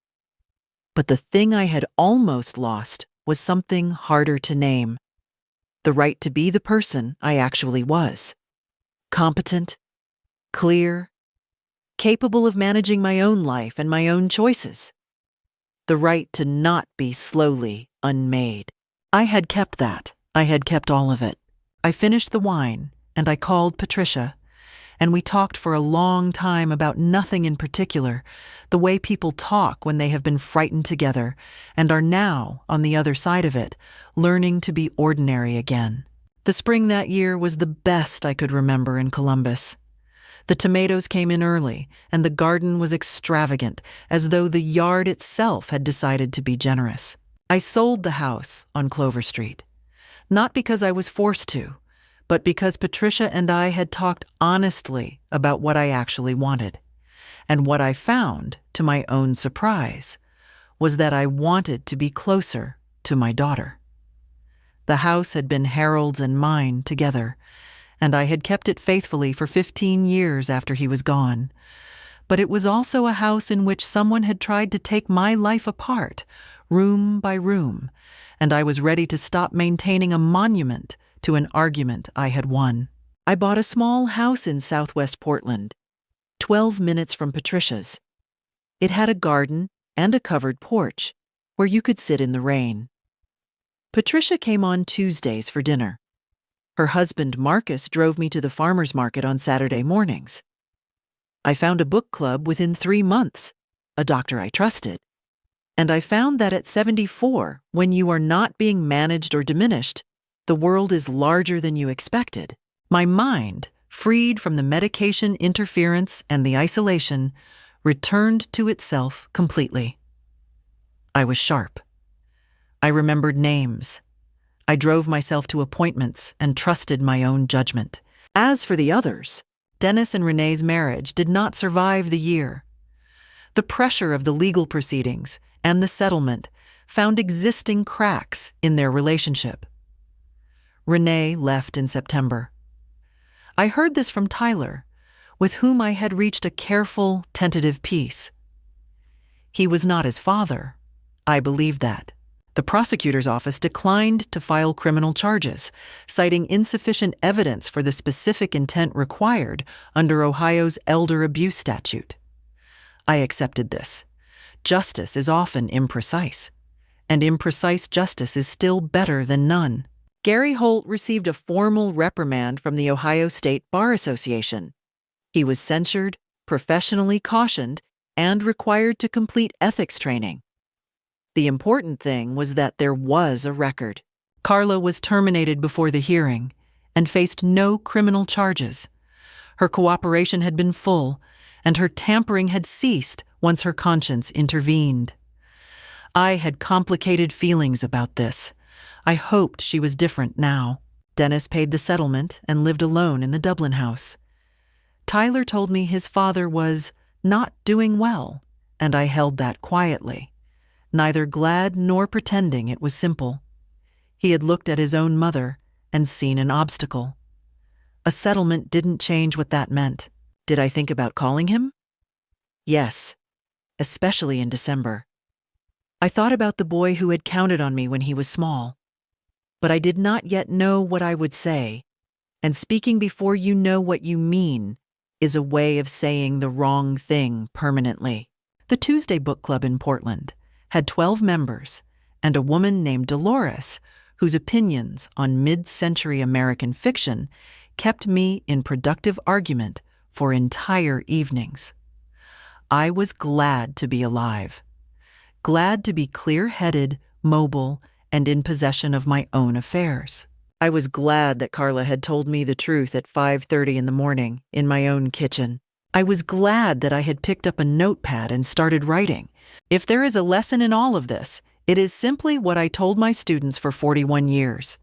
But the thing I had almost lost was something harder to name. The right to be the person I actually was. Competent, clear, capable of managing my own life and my own choices. The right to not be slowly unmade. I had kept that. I had kept all of it. I finished the wine, and I called Patricia, and we talked for a long time about nothing in particular, the way people talk when they have been frightened together and are now, on the other side of it, learning to be ordinary again. The spring that year was the best I could remember in Columbus. The tomatoes came in early, and the garden was extravagant, as though the yard itself had decided to be generous. I sold the house on Clover Street, not because I was forced to, but because Patricia and I had talked honestly about what I actually wanted. And what I found, to my own surprise, was that I wanted to be closer to my daughter. The house had been Harold's and mine together, and I had kept it faithfully for 15 years after he was gone. But it was also a house in which someone had tried to take my life apart, room by room, and I was ready to stop maintaining a monument to an argument I had won. I bought a small house in southwest Portland, 12 minutes from Patricia's. It had a garden and a covered porch where you could sit in the rain. Patricia came on Tuesdays for dinner. Her husband Marcus drove me to the farmer's market on Saturday mornings. I found a book club within 3 months, a doctor I trusted. And I found that at 74, when you are not being managed or diminished, the world is larger than you expected. My mind, freed from the medication interference and the isolation, returned to itself completely. I was sharp. I remembered names. I drove myself to appointments and trusted my own judgment. As for the others, Dennis and Renee's marriage did not survive the year. The pressure of the legal proceedings and the settlement found existing cracks in their relationship. Renee left in September. I heard this from Tyler, with whom I had reached a careful, tentative peace. He was not his father. I believed that. The prosecutor's office declined to file criminal charges, citing insufficient evidence for the specific intent required under Ohio's elder abuse statute. I accepted this. Justice is often imprecise, and imprecise justice is still better than none. Gary Holt received a formal reprimand from the Ohio State Bar Association. He was censured, professionally cautioned, and required to complete ethics training. The important thing was that there was a record. Carla was terminated before the hearing and faced no criminal charges. Her cooperation had been full, and her tampering had ceased once her conscience intervened. I had complicated feelings about this. I hoped she was different now. Dennis paid the settlement and lived alone in the Dublin house. Tyler told me his father was not doing well, and I held that quietly, neither glad nor pretending it was simple. He had looked at his own mother and seen an obstacle. A settlement didn't change what that meant. Did I think about calling him? Yes, especially in December. I thought about the boy who had counted on me when he was small. But I did not yet know what I would say, and speaking before you know what you mean is a way of saying the wrong thing permanently. The Tuesday Book Club in Portland had 12 members and a woman named Dolores, whose opinions on mid-century American fiction kept me in productive argument for entire evenings. I was glad to be alive, glad to be clear-headed, mobile, and in possession of my own affairs. I was glad that Carla had told me the truth at 5:30 in the morning in my own kitchen. I was glad that I had picked up a notepad and started writing. If there is a lesson in all of this, it is simply what I told my students for 41 years.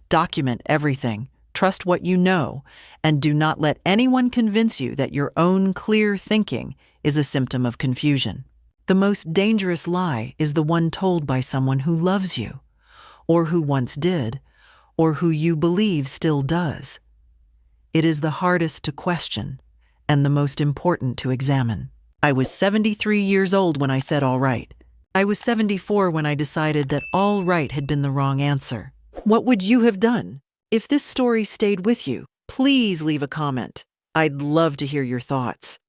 Document everything, trust what you know, and do not let anyone convince you that your own clear thinking is a symptom of confusion. The most dangerous lie is the one told by someone who loves you, or who once did, or who you believe still does. It is the hardest to question and the most important to examine. I was 73 years old when I said all right. I was 74 when I decided that all right had been the wrong answer. What would you have done? If this story stayed with you, please leave a comment. I'd love to hear your thoughts.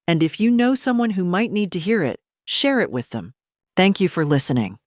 And if you know someone who might need to hear it, share it with them. Thank you for listening.